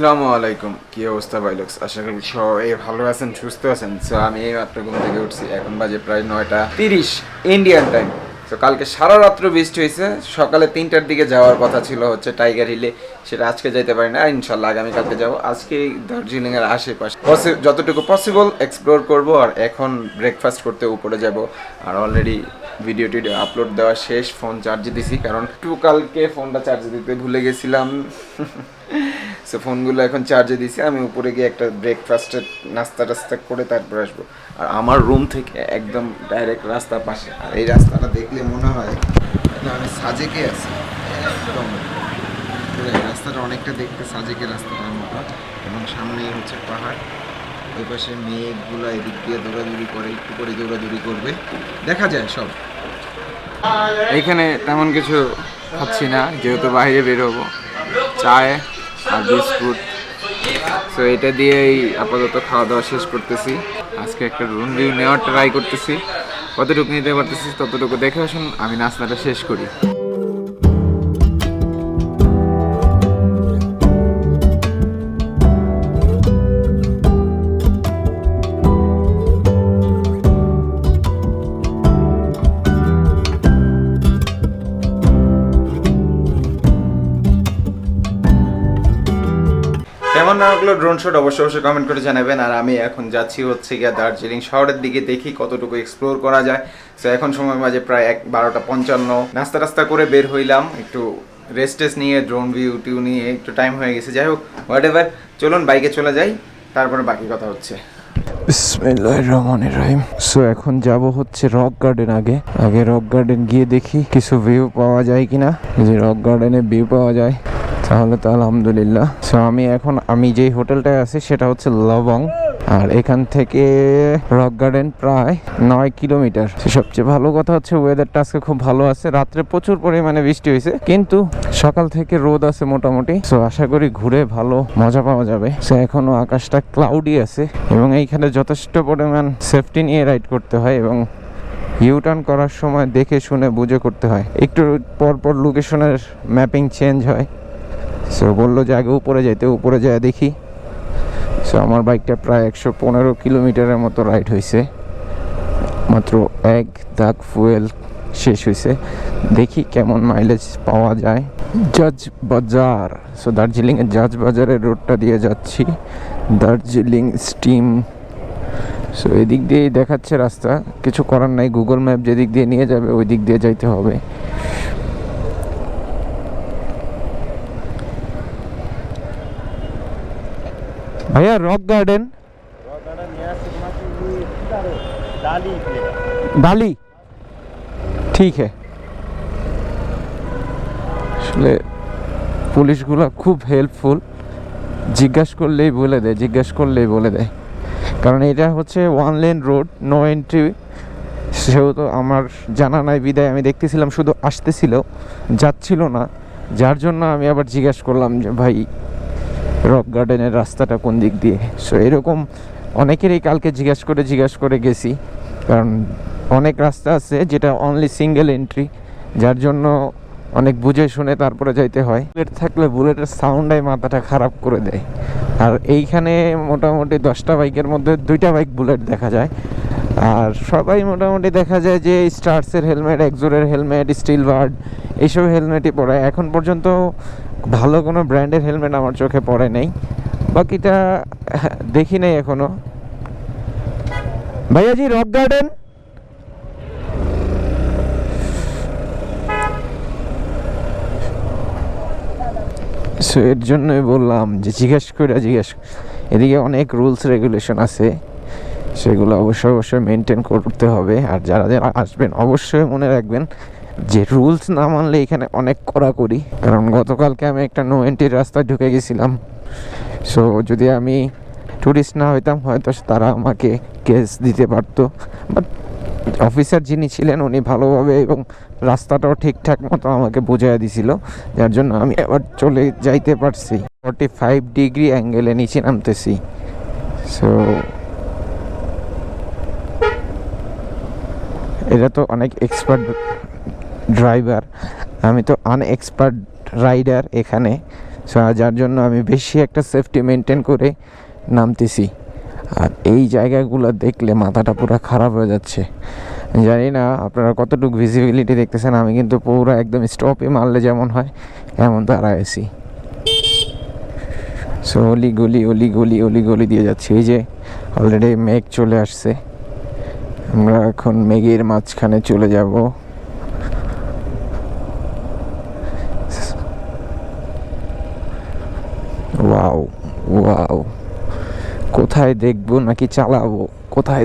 আসসালামু আলাইকুম, কি অবস্থা ভাই লোকস? আশা করি সবাই ভালো আছেন, সুস্থ আছেন। সো আমি এই মাত্র ঘুম থেকে উঠছি, এখন বাজে প্রায় 9:30 ইন্ডিয়ান টাইম। তো কালকে সারা রাত্র বৃষ্টি হয়েছে, সকালে 3টার দিকে যাওয়ার কথা ছিল হচ্ছে টাইগার হিলে, সেটা আজকে যেতে পারি না, ইনশাল্লাহ আগামীকালকে যাবো। আজকে দার্জিলিং এর আশেপাশে যতটুকু পসিবল এক্সপ্লোর করব। আর এখন ব্রেকফাস্ট করতে উপরে যাব। আর অলরেডি ভিডিও টিডিও আপলোড দেওয়া শেষ, ফোন চার্জে দিছি, কারণ কালকে ফোনটা চার্জে দিতে ভুলে গেছিলাম। সো ফোনগুলো এখন চার্জে দিছি, আমি উপরে গিয়ে একটা ব্রেকফাস্টের নাস্তা টাস্তা করে তারপর আসবো। আর আমার রুম থেকে একদম ডাইরেক্ট রাস্তার পাশে, আর এই রাস্তাটা দেখলে মনে হয় আমি সাজেকে আছি একদম। রাস্তাটা অনেকটা দেখতে সাজেকে রাস্তাটার মতো, এবং সামনেই হচ্ছে পাহাড়, ওই পাশে মেঘগুলো এদিক দিয়ে দৌড়াদৌড়ি করে, একটু করে দৌড়াদৌড়ি করবে, দেখা যায় সব। এইখানে তেমন কিছু খাচ্ছি না, যেহেতু বাইরে বের হবো। চায় আর বিস্কুট, সো এটা দিয়েই আপাতত খাওয়া দাওয়া শেষ করতেছি। আজকে একটা রুম ভিউ নেওয়ার ট্রাই করতেছি, কতটুকু নিতে পারতেছি ততটুকু দেখে আসুন, আমি নাস্তাটা শেষ করি। কেমন লাগলো ড্রোন শট অবশ্যই কমেন্ট করে জানাবেন। আর আমি এখন যাচ্ছি হচ্ছে গিয়ে দার্জিলিং শহরের দিকে, দেখি কতটুকু এক্সপ্লোর করা যায়। তো এখন সময় বাজে প্রায় 12:55, নাস্তা টাস্তা করে বের হইলাম, একটু রেস্টেস নিয়ে ড্রোন ভিউ টিউ নিয়ে একটু টাইম হয়ে গেছে। যাই হোক, হোয়াট এভার, চলুন বাইকে চলে যাই, তারপরে বাকি কথা হচ্ছে। বিসমিল্লাহির রহমানির রহিম। সো এখন যাব হচ্ছে রক গার্ডেন। আগে রক গার্ডেন গিয়ে দেখি কিছু ভিউ পাওয়া যায় কিনা। যদি রক গার্ডেনে ভিউ পাওয়া যায় তাহলে তো আলহামদুলিল্লাহ। সো আমি যেই হোটেলটায় আছি সেটা হচ্ছে লবং, আর এখান থেকে রক গার্ডেন প্রায় 9 কিলোমিটার। সবচেয়ে ভালো কথা হচ্ছে ওয়েদারটা আজকে খুব ভালো আছে। রাত্রে প্রচুর পরিমাণে বৃষ্টি হয়েছে, কিন্তু সকাল থেকে রোদ আছে মোটামুটি। সো আশা করি ঘুরে ভালো মজা পাওয়া যাবে। সো এখনো আকাশটা ক্লাউডি আছে, এবং এইখানে যথেষ্ট পরিমাণ সেফটি নিয়ে রাইড করতে হয়, এবং ইউটার্ন করার সময় দেখে শুনে বুঝে করতে হয়। একটু পরপর লোকেশনের ম্যাপিং চেঞ্জ হয়। সো বললো যে আগে উপরে যাইতে, উপরে যায় দেখি। সো আমার বাইকটা প্রায় 115 কিলোমিটারের মতো রাইড হয়েছে, মাত্র 1 দাগ ফুয়েল শেষ হয়েছে। দেখি কেমন মাইলেজ পাওয়া যায়। জজ বাজার, সো দার্জিলিংয়ের জজ বাজারের রোডটা দিয়ে যাচ্ছি, দার্জিলিং স্টিম। সো এদিক দিয়েই দেখাচ্ছে রাস্তা, কিছু করার নাই, গুগল ম্যাপ যেদিক দিয়ে নিয়ে যাবে ওই দিক দিয়ে যাইতে হবে। भैया रॉक गार्डन डाली ठीक है। আসলে পুলিশগুলো খুব হেল্পফুল, জিজ্ঞাসা করলেই বলে দেয়, কারণ এটা হচ্ছে 1 লেন রোড, নো এন্ট্রি। সেহেতু আমার জানা নাই বিদায় আমি দেখতেছিলাম শুধু আসতেছিল, যাচ্ছিল না, যার জন্য আমি আবার জিজ্ঞাসা করলাম যে ভাই রক গার্ডেনের রাস্তাটা কোন দিক দিয়ে। সো এরকম অনেকেরই কালকে জিজ্ঞাসা করে গেছি, কারণ অনেক রাস্তা আছে যেটা অনলি সিঙ্গেল এন্ট্রি, যার জন্য অনেক বুঝে শুনে তারপরে যাইতে হয়। বুলেট থাকলে বুলেটের সাউন্ডাই মাথাটা খারাপ করে দেয়। আর এইখানে মোটামুটি 10টা বাইকের মধ্যে 2টা বাইক বুলেট দেখা যায়, আর সবাই মোটামুটি দেখা যায় যে স্টার্সের হেলমেট, এক্সোরের হেলমেট, স্টিল বার্ড এইসব হেলমেটই পরে। এখন পর্যন্ত ভালো কোনো ব্র্যান্ডের হেলমেট আমার চোখে পড়ে নেই, বাকিটা দেখি নাই এখনো। ভাইয়া জি রক গার্ডেন। সো এর জন্যই বললাম যে জিজ্ঞেস এদিকে অনেক রুলস রেগুলেশন আছে, সেগুলো অবশ্যই মেনটেন করতে হবে। আর যারা আসবেন অবশ্যই মনে রাখবেন যে রুলস না মানলে এখানে অনেক কড়াকড়ি। কারণ গতকালকে আমি একটা নো এন্ট্রির রাস্তায় ঢুকে গেছিলাম। সো যদি আমি টুরিস্ট না হইতাম হয়তো তারা আমাকে কেস দিতে পারতো, বাট অফিসার যিনি ছিলেন উনি ভালোভাবে এবং রাস্তাটাও ঠিকঠাক মতো আমাকে বুঝিয়ে দিছিল, যার জন্য আমি আবার চলে যাইতে পারছি। 45 ডিগ্রি অ্যাঙ্গেলে নিচে নামতেছি। সো এটা তো অনেক এক্সপার্ট ড্রাইভার, আমি তো আনএক্সপার্ট রাইডার এখানে। সো যার জন্য আমি বেশি একটা সেফটি মেনটেন করে নামতেছি। আর এই জায়গাগুলো দেখলে মাথাটা পুরো খারাপ হয়ে যাচ্ছে। জানি না আপনারা কতটুকু ভিজিবিলিটি দেখতেছেন, আমি কিন্তু পুরো একদম স্টপে মারলে যেমন হয় এমন দাঁড়াইছি। সো অলি গলি দিয়ে যাচ্ছি। এই যে অলরেডি মেঘ চলে আসছে, আমরা এখন মেঘের মাঝখানে চলে যাব। ওয়াও ওয়াও, কোথায় দেখবো নাকি চালাবো, কোথায়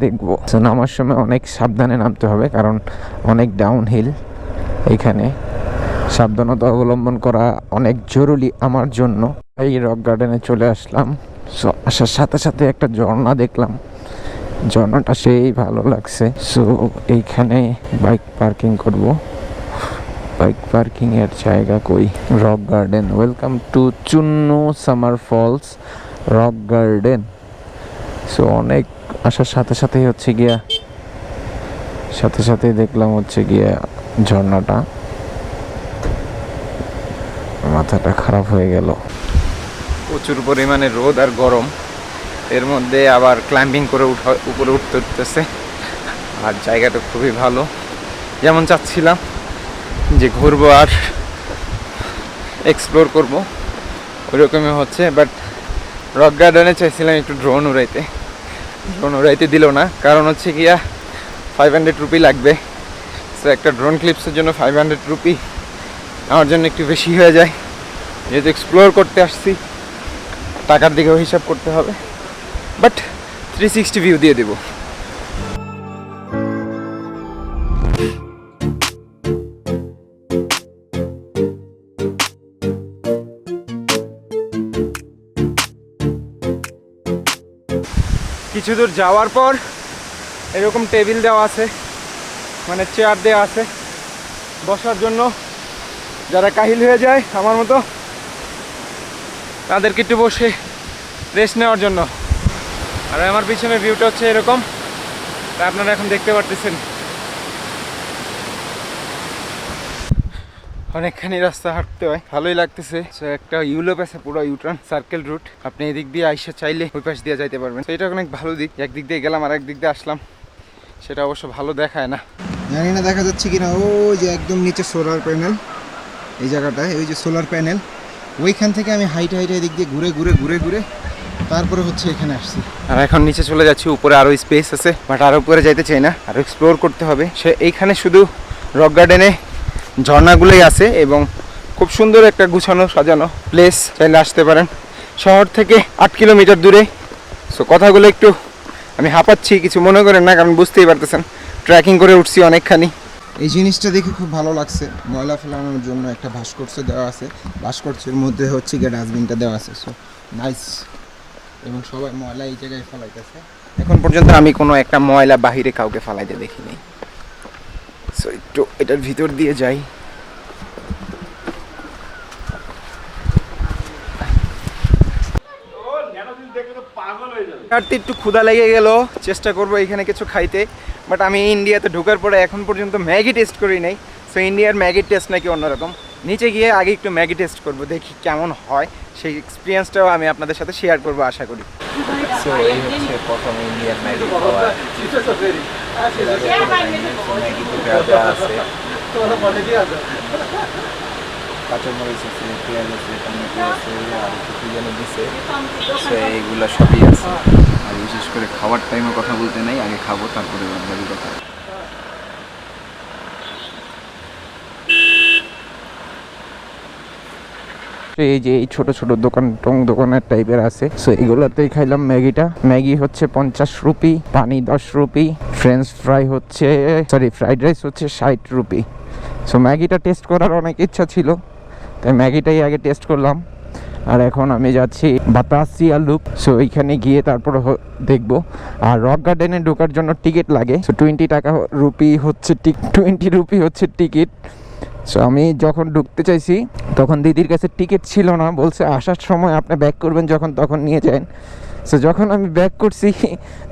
দেখবো। সো নামার সময় অনেক সাবধানে নামতে হবে, কারণ অনেক ডাউন হিল। এইখানে সাবধানতা অবলম্বন করা অনেক জরুরি আমার জন্য। এই রক গার্ডেনে চলে আসলাম। সো আসার সাথে সাথে একটা ঝর্ণা দেখলাম, ঝর্ণাটা সেই ভালো লাগছে। সো এইখানে বাইক পার্কিং করব। বাইক পার্কিং এর জায়গা কই? Rock garden. Welcome to Chunnu summer falls rock garden. So অনেক আসার সাথে সাথেই হচ্ছে গিয়া দেখলাম হচ্ছে গিয়া ঝর্ণাটা, মাথাটা খারাপ হয়ে গেল। প্রচুর পরিমাণে রোদ আর গরম, এর মধ্যে আবার ক্লাইম্বিং করে উপরে উঠতেছে। আর জায়গাটা খুবই ভালো, যেমন চাচ্ছিলাম যে ঘুরবো আর এক্সপ্লোর করবো ওইরকমই হচ্ছে। বাট রক গার্ডেনে চাইছিলাম একটু ড্রোন উড়াইতে দিল না, কারণ হচ্ছে গিয়া 500 রুপি লাগবে। সো একটা ড্রোন ক্লিপসের জন্য 500 রুপি আমার জন্য একটু বেশি হয়ে যায়। যেহেতু এক্সপ্লোর করতে আসছি, টাকার দিকেও হিসাব করতে হবে। বাট 360 ভিউ দিয়ে দেবো। কিছু দূর যাওয়ার পর এরকম টেবিল দেওয়া আছে, মানে চেয়ার দেওয়া আছে বসার জন্য। যারা কাহিল হয়ে যায় আমার মতো, তাদেরকে একটু বসে রেস্ট নেওয়ার জন্য। আর আমার পিছনের ভিউটা হচ্ছে এরকম, তা আপনারা এখন দেখতে পারতেছেন। অনেকখানি রাস্তা হাঁটতে হয়, ভালোই লাগতেছে। একটা ইউলোপ আছে, পুরো ইউটার্ন সার্কেল রুট। আপনি এদিক দিয়ে আইসা চাইলে ওই পাশ দিয়ে যাইতে পারবেন। এটা অনেক ভালো দিক, একদিক দিয়ে গেলাম আর একদিক দিয়ে আসলাম, সেটা অবশ্য ভালো দেখায় না। জানি না দেখা যাচ্ছে কিনা। ওই যে একদম নিচে সোলার প্যানেল, এই জায়গাটায় ওই যে সোলার প্যানেল, ওইখান থেকে আমি হাইটে এদিক দিয়ে ঘুরে তারপরে হচ্ছে এখানে আসছি। আর এখন নিচে চলে যাচ্ছি, উপরে আরো স্পেস আছে, বাট আরো উপরে যাইতে চাই না, আরো এক্সপ্লোর করতে হবে। সে এইখানে শুধু রক গার্ডেনে ঝর্ণাগুলোই আছে এবং খুব সুন্দর একটা গুছানো সাজানো প্লেস, চাইলে আসতে পারেন। শহর থেকে 8 কিলোমিটার দূরে। সো কথাগুলো একটু আমি হাঁপাচ্ছি, কিছু মনে করেন না, কারণ বুঝতেই পারতেছেন ট্রেকিং করে উঠছি অনেকখানি। এই জিনিসটা দেখে খুব ভালো লাগছে। ময়লা ফেলানোর জন্য একটা ভাস্কর্য দেওয়া আছে, ভাস্কর্যের মধ্যে হচ্ছে গিয়ে ডাস্টবিনটা দেওয়া আছে। So nice. এবং সবাই ময়লা এই জায়গায় ফেলাইতেছে। এখন পর্যন্ত আমি কোনো একটা ময়লা বাহিরে কাউকে ফেলাইতে দেখিনি। সো একটু এটার ভিতর দিয়ে যাই। একটু ক্ষুধা লেগে গেল, চেষ্টা করবো এখানে কিছু খাইতে। বাট আমি ইন্ডিয়াতে ঢোকার পরে এখন পর্যন্ত ম্যাগি টেস্ট করি নাই। সো ইন্ডিয়ার ম্যাগির টেস্ট নাকি অন্যরকম। নিচে গিয়ে আগে একটু ম্যাগি টেস্ট করবো, দেখি কেমন হয়। সেই এক্সপিরিয়েন্সটাও আমি আপনাদের সাথে শেয়ার করবো আশা করি। সো এই হচ্ছে প্রথম ইন্ডিয়ান ম্যাগি খাওয়া। কাঁচামরিচ আছে, পেঁয়াজ আছে, টমেটো আছে, আর কিছু যেন দিছে। সো এইগুলো সবই আছে। আর বিশেষ করে খাওয়ার টাইমে কথা বলতে নাই, আগে খাবো তারপরে বাকি কথা। এই যে এই ছোট ছোট দোকানের টাইপের আছে। সো এগুলোতেই খাইলাম ম্যাগিটা। ম্যাগি হচ্ছে 50 রুপি, পানি 10 রুপি, ফ্রেঞ্চ ফ্রাই হচ্ছে ফ্রাইড রাইস হচ্ছে 60 রুপি। সো ম্যাগিটা টেস্ট করার অনেক ইচ্ছা ছিল, তাই ম্যাগিটাই আগে টেস্ট করলাম। আর এখন আমি যাচ্ছি বাতাসিয়া লুপ। সো এইখানে গিয়ে তারপর দেখবো। আর রক গার্ডেনে ঢোকার জন্য টিকিট লাগে। সো 20 রুপি হচ্ছে টিকিট। সো আমি যখন ঢুকতে চাইছি তখন দিদির কাছে টিকিট ছিল না, বলছে আসার সময় আপনি ব্যাক করবেন যখন তখন নিয়ে যান। সো যখন আমি ব্যাক করছি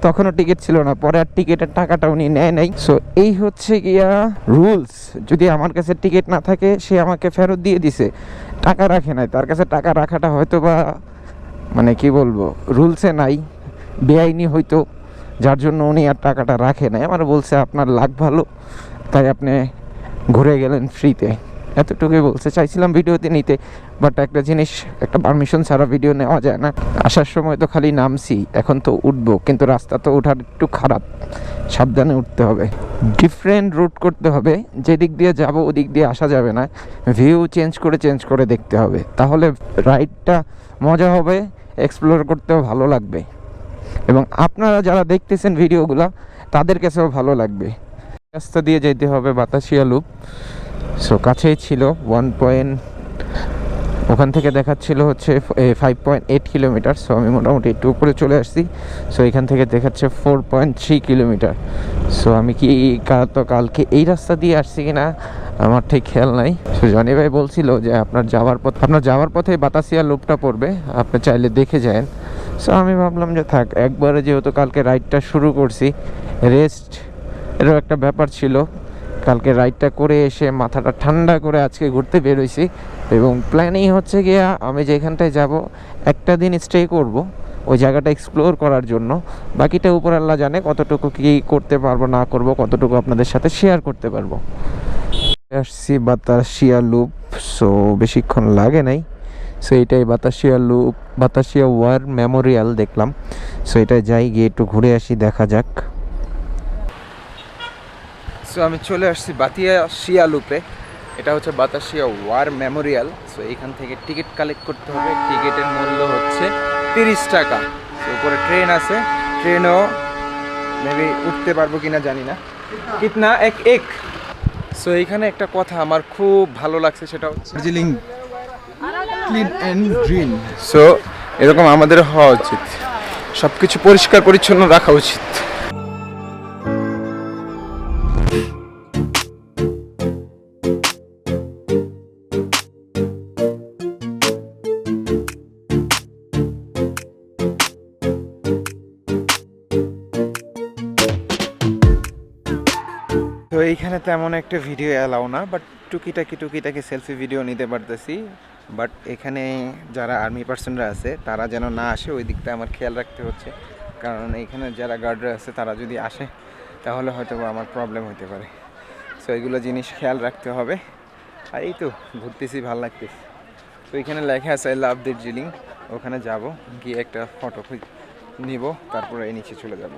তখনও টিকিট ছিল না, পরে আর টিকিটের টাকাটা উনি নেয় নাই। সো এই হচ্ছে গিয়া রুলস, যদি আমার কাছে টিকিট না থাকে সে আমাকে ফেরত দিয়ে দিছে। টাকা রাখে নাই, তার কাছে টাকা রাখাটা হয়তো বা মানে কি বলবো রুলসে নাই, বেআইনি হয়তো, যার জন্য উনি আর টাকাটা রাখে নাই। আমার বলছে আপনার লাক ভালো তাই আপনি ঘুরে গেলেন ফ্রিতে, এতটুকুই বলছে। চাইছিলাম ভিডিওতে নিতে, বাট একটা জিনিস, একটা পারমিশন ছাড়া ভিডিও নেওয়া যায় না। আসার সময় তো খালি নামছি, এখন তো উঠবো, কিন্তু রাস্তা তো ওঠার একটু খারাপ, সাবধানে উঠতে হবে, ডিফারেন্ট রুট করতে হবে, যেদিক দিয়ে যাব ওদিক দিয়ে আসা যাবে না, ভিউ চেঞ্জ করে দেখতে হবে, তাহলে রাইডটা মজা হবে, এক্সপ্লোর করতেও ভালো লাগবে, এবং আপনারা যারা দেখতেছেন ভিডিওগুলো তাদের কাছেও ভালো লাগবে। রাস্তা দিয়ে যেতে হবে বাতাসিয়া লুপ। সো কাছেই ছিল, ওখান থেকে দেখাচ্ছিল হচ্ছে 5.8 কিলোমিটার। সো আমি মোটামুটি একটু উপরে চলে আসছি। সো এখান থেকে দেখাচ্ছে 4.3 কিলোমিটার। সো আমি কি কালকে এই রাস্তা দিয়ে আসছি কিনা আমার ঠিক খেয়াল নাই। সো জনি ভাই বলছিল যে আপনার যাওয়ার পথে বাতাসিয়া লুপটা পড়বে, আপনি চাইলে দেখে যান। সো আমি ভাবলাম যে থাক, একবারে যেহেতু কালকে রাইডটা শুরু করছি, রেস্ট এরও একটা ব্যাপার ছিল, কালকে রাইডটা করে এসে মাথাটা ঠান্ডা করে আজকে ঘুরতে বেরোইছি। এবং প্ল্যানিং হচ্ছে গিয়া আমি যেখানটায় যাব একটা দিন স্টে করব ওই জায়গাটা এক্সপ্লোর করার জন্য, বাকিটা উপর আল্লাহ জানে কতটুকু কী করতে পারবো না করব, কতটুকু আপনাদের সাথে শেয়ার করতে পারবো। আসছি বাতাসিয়া লুপ, সো বেশিক্ষণ লাগে নাই। সো এটাই Batasia loop, Batasia war memorial দেখলাম। সো এটাই যাই, গিয়ে একটু ঘুরে আসি, দেখা যাক। সো আমি চলে আসছি বাতাসিয়া লুপে, এটা হচ্ছে বাতাসিয়া ওয়ার মেমোরিয়াল। সো এখান থেকে টিকিট কালেক্ট করতে হবে, টিকিটের মূল্য হচ্ছে 30 টাকা। সো উপরে ট্রেন আছে, ট্রেনও মেবি উঠতে পারবো কিনা জানি না। কিতনা এক। সো এইখানে একটা কথা আমার খুব ভালো লাগছে, সেটা হচ্ছে Darjeeling clean and green. So এরকম আমাদের হওয়া উচিত, সব কিছু পরিষ্কার পরিচ্ছন্ন রাখা উচিত। তো এইখানে তেমন একটা ভিডিও অ্যালাউ না, বাট টুকিটাকি সেলফি ভিডিও নিতে পারতেছি। বাট এখানে যারা আর্মি পার্সনরা আছে তারা যেন না আসে, ওই দিকটা আমার খেয়াল রাখতে হচ্ছে, কারণ এইখানে যারা গার্ডরা আছে তারা যদি আসে তাহলে হয়তো আমার প্রবলেম হতে পারে। সো এইগুলো জিনিস খেয়াল রাখতে হবে। আর এই তো ঘুরতেছি, ভালো লাগতেছে। তো এখানে লেখা আছে আই লাভ দার্জিলিং, ওখানে যাব, গিয়ে একটা ফটো নিব, তারপরে এই নিচে চলে যাব।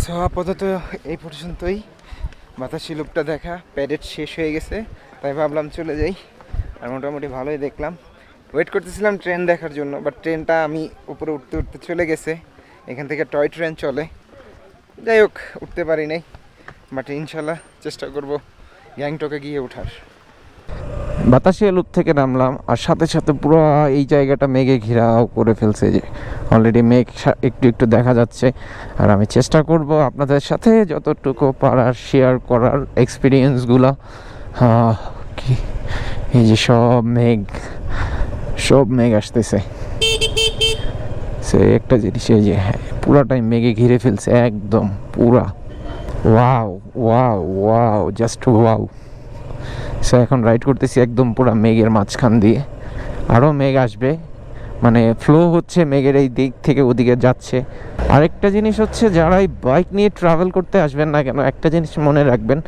সো আপাতত এই পর্যন্তই, বাতাসি লুপটা দেখা, প্যাডেট শেষ হয়ে গেছে, তাই ভাবলাম চলে যাই। আর মোটামুটি ভালোই দেখলাম, ওয়েট করতেছিলাম ট্রেন দেখার জন্য, বাট ট্রেনটা আমি উপরে উঠতে চলে গেছে। এখান থেকে টয় ট্রেন চলে, যাই হোক উঠতে পারি নাই, বাট ইনশাল্লাহ চেষ্টা করব গ্যাংটকে গিয়ে ওঠার। বাতাসিয়া লুপ থেকে নামলাম, আর সাথে সাথে পুরো এই জায়গাটা মেঘে ঘেরাও করে ফেলছে, যে অলরেডি মেঘ একটু দেখা যাচ্ছে। আর আমি চেষ্টা করব আপনাদের সাথে যতটুকু পারার শেয়ার করার এক্সপিরিয়েন্সগুলো। কি এই যে সব মেঘ আসতেছে, সে একটা জিনিস, এই যে পুরাটাই মেঘে ঘিরে ফেলছে একদম পুরা। Wow, wow wow, just wow. So এখন রাইড করতেছি একদম পুরো মেঘের মাঝখান দিয়ে। আরও মেঘ আসবে, মানে ফ্লো হচ্ছে মেঘের এই দিক থেকে ওদিকে যাচ্ছে। আরেকটা জিনিস হচ্ছে, যারা এই বাইক নিয়ে ট্রাভেল করতে আসবেন না কেন, একটা জিনিস মনে রাখবেন,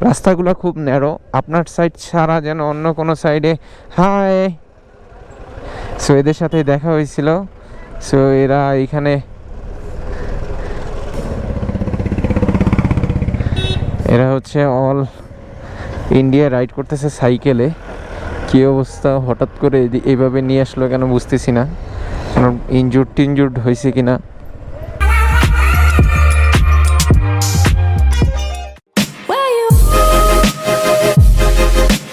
রাস্তাগুলো খুব ন্যারো। আপনার সাইড ছাড়া যেন অন্য কোনো সাইডে, হাই, সো এদের সাথে দেখা হয়েছিল। সো এরা এইখানে, এরা হচ্ছে অল ইন্ডিয়া রাইড করতেছে সাইকেলে। কী অবস্থা, হঠাৎ করে এইভাবে নিয়ে আসলো কেন বুঝতেছি না, ইনজুর্ড টিনজুর্ড হয়েছে কিনা।